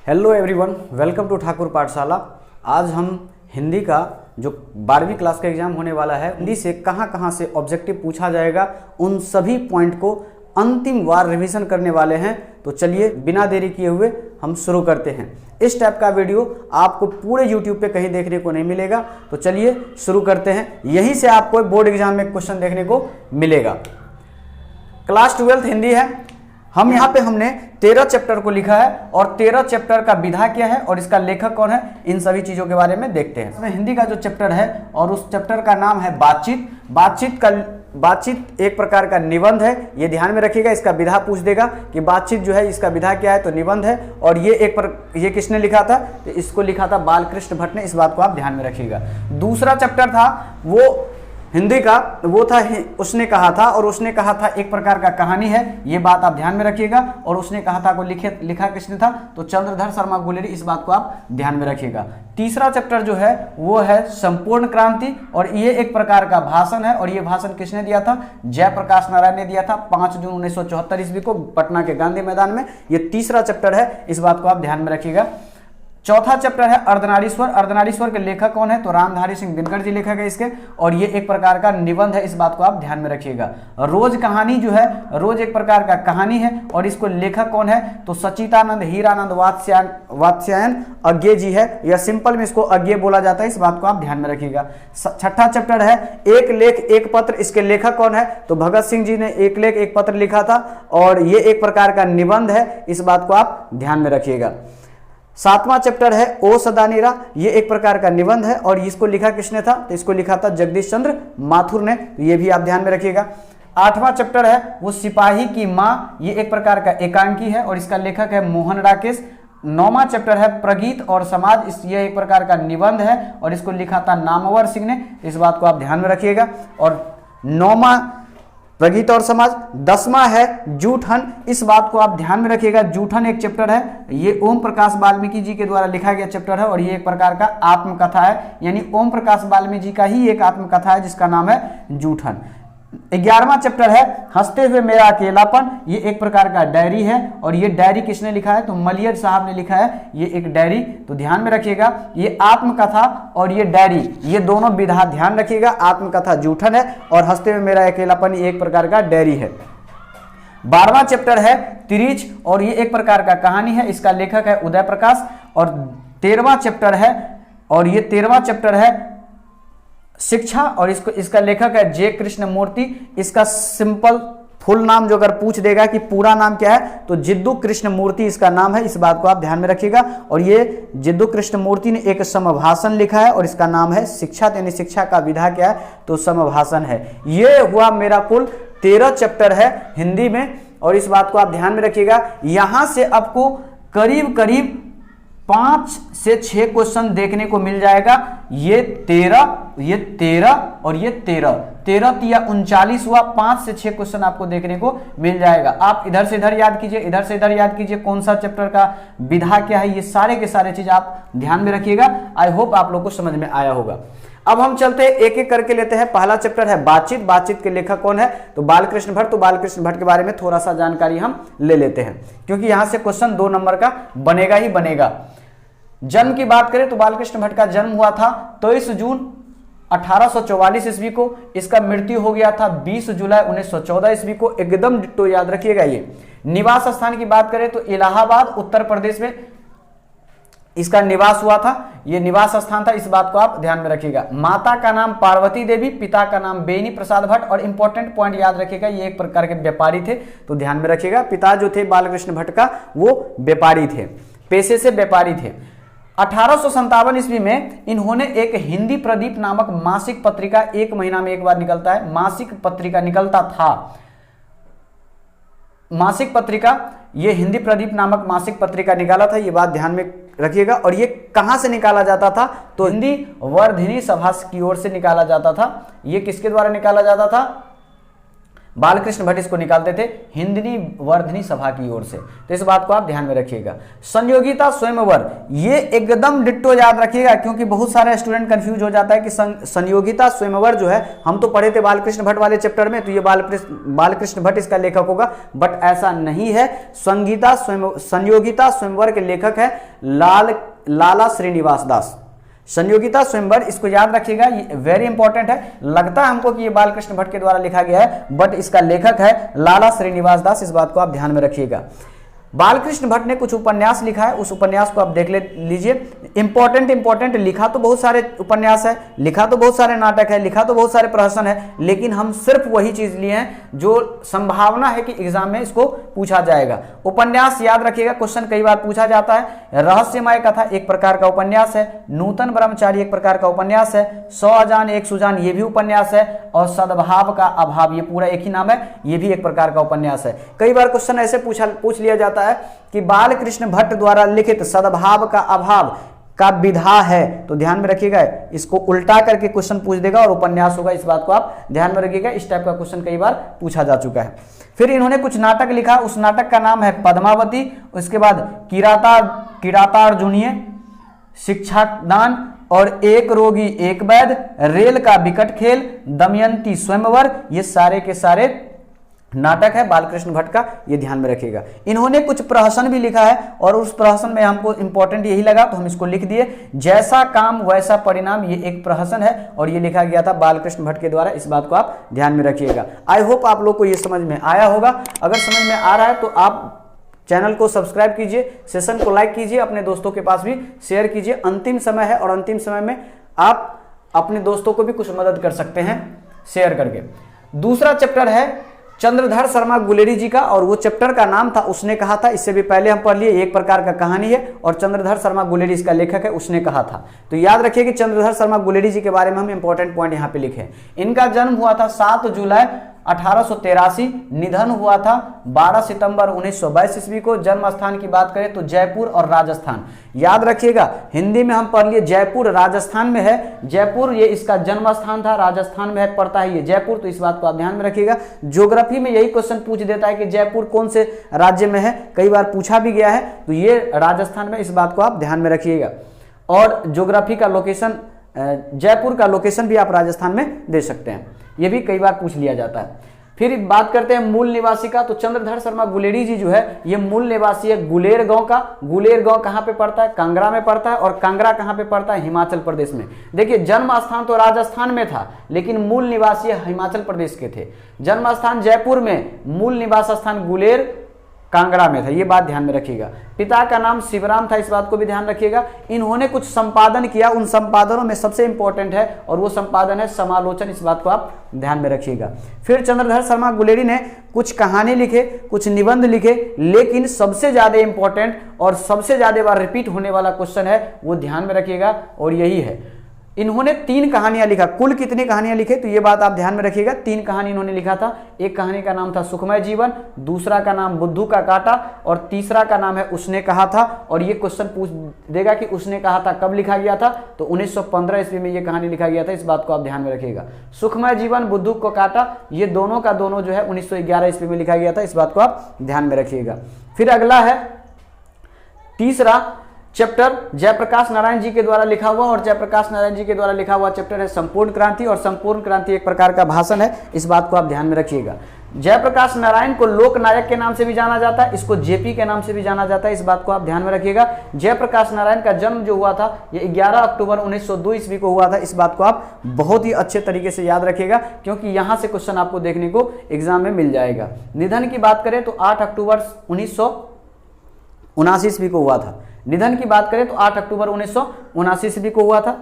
Hello everyone, welcome to Thakur Pathshala. आज हम हिंदी का जो 12वीं क्लास का एग्जाम होने वाला है, हिंदी से कहां कहां से ऑब्जेक्टिव पूछा जाएगा, उन सभी पॉइंट को अंतिम बार रिवीजन करने वाले हैं। तो चलिए बिना देरी किए हुए हम शुरू करते हैं। इस टाइप का वीडियो आपको पूरे YouTube पे कहीं देखने को नहीं मिलेगा। तो चलिए शुरू करते हैं। यहीं से आपको बोर्ड एग्जाम में क्वेश्चन देखने को मिलेगा। क्लास 12th हिंदी है। हम यहाँ पे हमने 13 चैप्टर को लिखा है और 13 चैप्टर का विधा क्या है और इसका लेखक कौन है, इन सभी चीजों के बारे में देखते हैं। इसमें हिंदी का जो चैप्टर है और उस चैप्टर का नाम है बातचीत। बातचीत एक प्रकार का निबंध है, ये ध्यान में रखिएगा। इसका विधा पूछ देगा कि बातचीत जो है इसका विधा क्या है, तो निबंध है। और ये किसने लिखा था, तो इसको लिखा था बालकृष्ण भट्ट ने। इस बात को आप ध्यान में रखिएगा। दूसरा चैप्टर था वो हिंदी का, वो था उसने कहा था, और उसने कहा था एक प्रकार का कहानी है, ये बात आप ध्यान में रखिएगा। और उसने कहा था को लिखा किसने था, तो चंद्रधर शर्मा गुलेरी। इस बात को आप ध्यान में रखिएगा। तीसरा चैप्टर जो है वो है संपूर्ण क्रांति, और ये एक प्रकार का भाषण है। और ये भाषण किसने दिया था, जयप्रकाश नारायण ने दिया था 5 जून 1974 ईस्वी को पटना के गांधी मैदान में। ये तीसरा चैप्टर है, इस बात को आप ध्यान में रखिएगा। चौथा चैप्टर है अर्धनारीश्वर। अर्धनारीश्वर के लेखक कौन है, तो रामधारी सिंह दिनकर जी लेखक है इसके, और ये एक प्रकार का निबंध है। इस बात को आप ध्यान में रखिएगा। रोज कहानी जो है, रोज एक प्रकार का कहानी है, और इसको लेखक कौन है, तो सचितानंद हीरानंद वात्स्यायन अज्ञे जी है, या सिंपल में इसको अज्ञे बोला जाता है। इस बात को आप ध्यान में रखिएगा। छठा चैप्टर है एक लेख एक पत्र। इसके लेखक कौन है, तो भगत सिंह जी ने एक लेख एक पत्र लिखा था, और ये एक प्रकार का निबंध है। इस बात को आप ध्यान में रखिएगा। सातवां चैप्टर है ओ सदानीरा। ये एक प्रकार का निबंध है, और इसको लिखा किसने था, तो इसको लिखा था जगदीश चंद्र माथुर ने। तो ये भी आप ध्यान में रखिएगा। आठवां चैप्टर है वो सिपाही की माँ। ये एक प्रकार का एकांकी है, और इसका लेखक है मोहन राकेश। नौवां चैप्टर है प्रगीत और समाज। ये एक प्रकार का निबंध है, और इसको लिखा था नामवर सिंह ने। इस बात को आप ध्यान में रखिएगा। और नौवां प्रगीत और समाज। 10वां है जूठन। इस बात को आप ध्यान में रखिएगा। जूठन एक चैप्टर है, ये ओम प्रकाश वाल्मीकि जी के द्वारा लिखा गया चैप्टर है, और ये एक प्रकार का आत्मकथा है, यानी ओम प्रकाश वाल्मीकि जी का ही एक आत्मकथा है जिसका नाम है जूठन। 11वां चैप्टर है हंसते हुए मेरा अकेलापन। ये एक प्रकार का डायरी है, और ये डायरी किसने लिखा है, तो मलियर साहब ने लिखा है ये एक डायरी। तो ध्यान में रखिएगा, ये आत्मकथा और ये डायरी, ये दोनों विधा ध्यान रखिएगा। आत्मकथा जूठन है, और हंसते हुए मेरा अकेलापन ये एक प्रकार का डायरी है। 12वां चैप्टर है तिरीच, और ये एक प्रकार का कहानी है। इसका लेखक है उदय प्रकाश। और 13वां चैप्टर है, और ये 13वां चैप्टर है शिक्षा, और इसका लेखक है जे कृष्ण मूर्ति। इसका सिंपल फुल नाम जो अगर पूछ देगा कि पूरा नाम क्या है, तो जिद्दू कृष्ण मूर्ति इसका नाम है। इस बात को आप ध्यान में रखिएगा। और ये जिद्दू कृष्ण मूर्ति ने एक समभाषण लिखा है, और इसका नाम है शिक्षा, यानी शिक्षा का विधा क्या है, तो समभाषण है। ये हुआ मेरा कुल 13 चैप्टर है हिंदी में, और इस बात को आप ध्यान में रखिएगा। यहां से आपको करीब करीब 5 से 6 क्वेश्चन देखने को मिल जाएगा। ये 13 और ये 13 या 39 हुआ। 5 से 6 क्वेश्चन आपको देखने को मिल जाएगा। आप इधर से इधर याद कीजिए, इधर से इधर याद कीजिए, कौन सा चैप्टर का विधा क्या है, ये सारे के सारे चीज आप ध्यान में रखिएगा। आई होप आप लोग को समझ में आया होगा। अब हम चलते हैं, एक एक करके लेते हैं। पहला चैप्टर है बातचीत। बातचीत के लेखक कौन है, तो बालकृष्ण भट्ट। तो बालकृष्ण भट्ट के बारे में थोड़ा सा जानकारी हम ले लेते हैं, क्योंकि यहां से क्वेश्चन 2 नंबर का बनेगा ही बनेगा। जन्म की बात करें तो बालकृष्ण भट्ट का जन्म हुआ था 23 जून 1844 ईस्वी को। इसका मृत्यु हो गया था 20 जुलाई 1914 ईस्वी को। एकदम डिट्टो याद रखिएगा। ये निवास स्थान की बात करें तो इलाहाबाद उत्तर प्रदेश में इसका निवास हुआ था, ये निवास स्थान था। इस बात को आप ध्यान में रखिएगा। माता का नाम पार्वती देवी, पिता का नाम बेनी प्रसाद भट्ट। और इंपॉर्टेंट पॉइंट याद रखिएगा, ये एक प्रकार के व्यापारी थे, तो ध्यान में रखिएगा। पिता जो थे बालकृष्ण भट्ट का, वो व्यापारी थे, पेशे से व्यापारी थे। 1857 ईस्वी में इन्होंने एक हिंदी प्रदीप नामक मासिक पत्रिका, 1 महीना में एक बार निकलता है, मासिक पत्रिका निकलता था। मासिक पत्रिका, ये हिंदी प्रदीप नामक मासिक पत्रिका निकाला था, ये बात ध्यान में रखिएगा। और ये कहां से निकाला जाता था, तो हिंदी वर्धिनी सभा की ओर से निकाला जाता था। ये किसके द्वारा निकाला जाता था, बालकृष्ण भट्ट इसको निकालते थे हिंदनी वर्धनी सभा की ओर से। तो इस बात को आप ध्यान में रखिएगा। संयोगिता स्वयंवर, ये एकदम डिट्टो याद रखिएगा, क्योंकि बहुत सारे स्टूडेंट कंफ्यूज हो जाता है कि संयोगिता स्वयंवर जो है हम तो पढ़े थे बालकृष्ण भट्ट वाले चैप्टर में, तो ये बालकृष्ण भट्ट इसका लेखक होगा, बट ऐसा नहीं है। संयोगिता स्वयंवर के लेखक है लाला श्रीनिवास दास। संयोगिता स्वयंवर, इसको याद रखिएगा, ये वेरी इंपॉर्टेंट है। लगता है हमको कि ये बालकृष्ण भट्ट के द्वारा लिखा गया है, बट इसका लेखक है लाला श्रीनिवास दास। इस बात को आप ध्यान में रखिएगा। बालकृष्ण भट्ट ने कुछ उपन्यास लिखा है, उस उपन्यास को आप देख लीजिए। इंपॉर्टेंट लिखा तो बहुत सारे उपन्यास है, लिखा तो बहुत सारे नाटक है, लिखा तो बहुत सारे प्रहसन है, लेकिन हम सिर्फ वही चीज लिए हैं जो संभावना है कि एग्जाम में इसको पूछा जाएगा। उपन्यास याद रखिएगा, क्वेश्चन कई बार पूछा जाता है। रहस्यमय कथा एक प्रकार का उपन्यास है, नूतन ब्रह्मचारी एक प्रकार का उपन्यास है, 100 अजान एक सुजान ये भी उपन्यास है, और सद्भाव का अभाव, ये पूरा एक ही नाम है, ये भी एक प्रकार का उपन्यास है। कई बार क्वेश्चन ऐसे पूछ लिया जाता है कि बालकृष्ण भट्ट द्वारा लिखित सद्भाव का अभाव का विधा है, तो ध्यान में रखिएगा, इसको उल्टा करके क्वेश्चन पूछ देगा और उपन्यास होगा। इस बात को आप ध्यान में रखिएगा, इस टाइप का क्वेश्चन कई बार पूछा जा चुका है। फिर इन्होंने कुछ नाटक लिखा, उस नाटक का नाम है पद्मावती, उसके बाद किरातार्जुनीय, शिक्षादान, और एक रोगी एक वैद्य, रेल का विकट खेल, दमयंती स्वयंवर, ये सारे के सारे नाटक है बालकृष्ण भट्ट का, ये ध्यान में रखिएगा। इन्होंने कुछ प्रहसन भी लिखा है, और उस प्रहसन में हमको इंपॉर्टेंट यही लगा तो हम इसको लिख दिए। जैसा काम वैसा परिणाम, ये एक प्रहसन है और ये लिखा गया था बालकृष्ण भट्ट के द्वारा। इस बात को आप ध्यान में रखिएगा। आई होप आप लोग को ये समझ में आया होगा। अगर समझ में आ रहा है तो आप चैनल को सब्सक्राइब कीजिए, सेशन को लाइक कीजिए, अपने दोस्तों के पास भी शेयर कीजिए। अंतिम समय है और अंतिम समय में आप अपने दोस्तों को भी कुछ मदद कर सकते हैं शेयर करके। दूसरा चैप्टर है चंद्रधर शर्मा गुलेरी जी का, और वो चैप्टर का नाम था उसने कहा था। इससे भी पहले हम पढ़ लिए, एक प्रकार का कहानी है, और चंद्रधर शर्मा गुलेरी इसका लेखक है, उसने कहा था। तो याद रखिए कि चंद्रधर शर्मा गुलेरी जी के बारे में हम इंपॉर्टेंट पॉइंट यहाँ पे लिखे। इनका जन्म हुआ था 7 जुलाई 1883, निधन हुआ था 12 सितंबर 1922 ईस्वी को। जन्म स्थान की बात करें तो जयपुर और राजस्थान। याद रखिएगा, हिंदी में हम पढ़ लिए जयपुर राजस्थान में है, जयपुर ये इसका जन्म स्थान था, राजस्थान में पड़ता है ये जयपुर, तो इस बात को आप ध्यान में रखिएगा। ज्योग्राफी में यही क्वेश्चन पूछ देता है कि जयपुर कौन से राज्य में है, कई बार पूछा भी गया है, तो ये राजस्थान में, इस बात को आप ध्यान में रखिएगा। और ज्योग्राफी का लोकेशन, जयपुर का लोकेशन भी आप राजस्थान में दे सकते हैं, ये भी कई बार पूछ लिया जाता है। फिर बात करते हैं मूल निवासी का, तो चंद्रधर शर्मा गुलेरी जी जो है ये मूल निवासी है गुलेर गांव का। गुलेर गांव कहाँ पे पड़ता है? कांगड़ा में पड़ता है। और कांगड़ा कहाँ पे पड़ता है? हिमाचल प्रदेश में। देखिए जन्म स्थान तो राजस्थान में था, लेकिन मूल निवासी हिमाचल प्रदेश के थे। जन्म स्थान जयपुर में, मूल निवास स्थान गुलेर कांगड़ा में था, ये बात ध्यान में रखिएगा। पिता का नाम शिवराम था, इस बात को भी ध्यान रखिएगा। इन्होंने कुछ संपादन किया, उन संपादनों में सबसे इंपॉर्टेंट है और वो संपादन है समालोचन, इस बात को आप ध्यान में रखिएगा। फिर चंद्रधर शर्मा गुलेरी ने कुछ कहानी लिखे, कुछ निबंध लिखे, लेकिन सबसे ज्यादा इंपॉर्टेंट और सबसे ज्यादा बार रिपीट होने वाला क्वेश्चन है, वो ध्यान में रखिएगा, और यही है। इन्होंने 3 कहानियां लिखा। कुल कितनी कहानियां लिखे तो ये बात आप ध्यान में रखिएगा। 3 कहानी इन्होंने लिखा था। एक कहानी का नाम था सुखमय जीवन, दूसरा का नाम बुद्धू का कांटा, और तीसरा का नाम है उसने कहा था। और ये क्वेश्चन पूछ देगा कि उसने कहा था कब लिखा गया था, तो 1915 ईस्वी में ये कहानी लिखा गया था, इस बात को आप ध्यान में रखिएगा। सुखमय जीवन, बुद्धू को कांटा, ये दोनों का दोनों जो है 1911 ईस्वी में लिखा गया था, इस बात को आप ध्यान में रखिएगा। फिर अगला है तीसरा चैप्टर जयप्रकाश नारायण जी के द्वारा लिखा हुआ, और जयप्रकाश नारायण जी के द्वारा लिखा हुआ चैप्टर है संपूर्ण क्रांति। और संपूर्ण क्रांति एक प्रकार का भाषण है, इस बात को आप ध्यान में रखिएगा। जयप्रकाश नारायण को लोक नायक के नाम से भी जाना जाता है, इसको जेपी के नाम से भी जाना जाता है, इस बात को आप ध्यान में रखिएगा। जयप्रकाश नारायण का जन्म जो हुआ था ये 11 अक्टूबर 1902 ईस्वी को हुआ था, इस बात को आप बहुत ही अच्छे तरीके से याद रखिएगा, क्योंकि यहाँ से क्वेश्चन आपको देखने को एग्जाम में मिल जाएगा। निधन की बात करें तो 8 अक्टूबर 1979 ईस्वी को हुआ था। निधन की बात करें तो 8 अक्टूबर 1979 ईस्वी को हुआ था।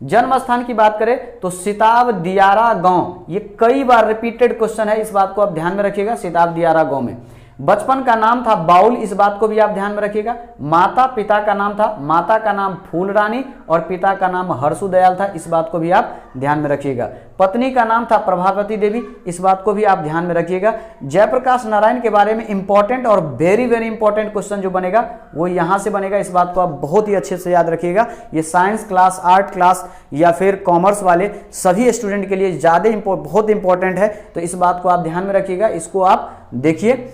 जन्म स्थान की बात करें तो सिताब दियारा गांव, ये कई बार रिपीटेड क्वेश्चन है, इस बात को आप ध्यान में रखिएगा, सिताब दियारा गांव में। बचपन का नाम था बाउल, इस बात को भी आप ध्यान में रखिएगा। माता पिता का नाम था, माता का नाम फूल रानी और पिता का नाम हर्षुदयाल था, इस बात को भी आप ध्यान में रखिएगा। पत्नी का नाम था प्रभावती देवी, इस बात को भी आप ध्यान में रखिएगा। जयप्रकाश नारायण के बारे में इंपॉर्टेंट और वेरी वेरी इंपॉर्टेंट क्वेश्चन जो बनेगा वो यहां से बनेगा, इस बात को आप बहुत ही अच्छे से याद रखिएगा। ये साइंस क्लास, आर्ट क्लास या फिर कॉमर्स वाले सभी स्टूडेंट के लिए ज्यादा बहुत इंपॉर्टेंट है, तो इस बात को आप ध्यान में रखिएगा, इसको आप देखिए।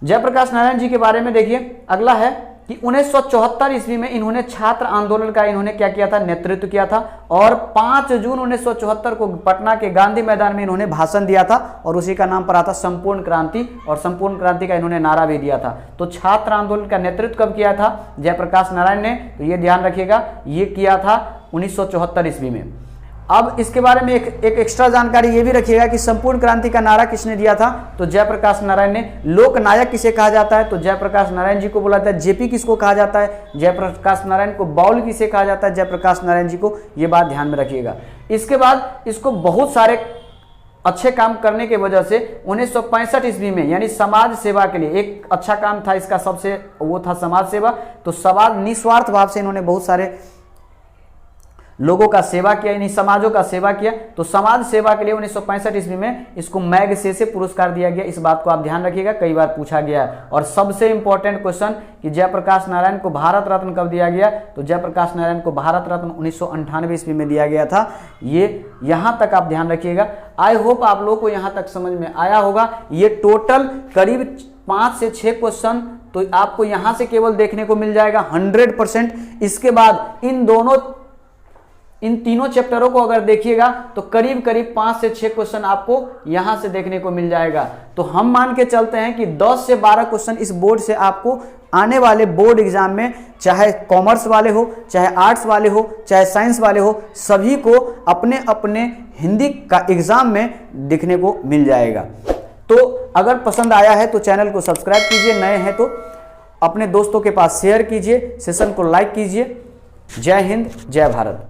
जयप्रकाश नारायण जी के बारे में देखिए, अगला है कि 1974 ईस्वी में इन्होंने छात्र आंदोलन का इन्होंने क्या किया था, नेतृत्व किया था और 5 जून 1974 को पटना के गांधी मैदान में इन्होंने भाषण दिया था और उसी का नाम पड़ा था संपूर्ण क्रांति, और संपूर्ण क्रांति का इन्होंने नारा भी दिया था। तो छात्र आंदोलन का नेतृत्व कब किया था जयप्रकाश नारायण ने, तो ये ध्यान रखिएगा, ये किया था 1974 ईस्वी में। अब इसके बारे में एक एक्स्ट्रा जानकारी ये भी रखिएगा कि संपूर्ण क्रांति का नारा किसने दिया था, तो जयप्रकाश नारायण ने। लोकनायक किसे कहा जाता है, तो जयप्रकाश नारायण जी को बोला जाता है। जेपी किसको कहा जाता है, जयप्रकाश नारायण को। बाउल किसे कहा जाता है, जयप्रकाश नारायण जी को, ये बात ध्यान में रखिएगा। इसके बाद इसको बहुत सारे अच्छे काम करने की वजह से 1965 ईस्वी में, यानी समाज सेवा के लिए एक अच्छा काम था इसका, सबसे वो था समाज सेवा। तो समाज निस्वार्थ भाव से इन्होंने बहुत सारे लोगों का सेवा किया, यानी समाजों का सेवा किया। तो समाज सेवा के लिए 1965 ईस्वी में इसको मैगसेसे पुरस्कार दिया गया, इस बात को आप ध्यान रखिएगा, कई बार पूछा गया है। और सबसे इंपॉर्टेंट क्वेश्चन कि जयप्रकाश नारायण को भारत रत्न कब दिया गया, तो जयप्रकाश नारायण को भारत रत्न 1998 ईस्वी में दिया गया था। ये यहां तक आप ध्यान रखिएगा। आई होप आप लोगों को यहां तक समझ में आया होगा। ये टोटल करीब 5 से 6 क्वेश्चन तो आपको यहां से केवल देखने को मिल जाएगा 100%। इसके बाद इन तीनों चैप्टरों को अगर देखिएगा तो करीब करीब 5 से 6 क्वेश्चन आपको यहां से देखने को मिल जाएगा। तो हम मान के चलते हैं कि 10 से 12 क्वेश्चन इस बोर्ड से आपको आने वाले बोर्ड एग्जाम में, चाहे कॉमर्स वाले हो, चाहे आर्ट्स वाले हो, चाहे साइंस वाले हो, सभी को अपने अपने हिंदी का एग्जाम में दिखने को मिल जाएगा। तो अगर पसंद आया है तो चैनल को सब्सक्राइब कीजिए, नए हैं तो अपने दोस्तों के पास शेयर कीजिए, सेशन को लाइक कीजिए। जय हिंद, जय भारत।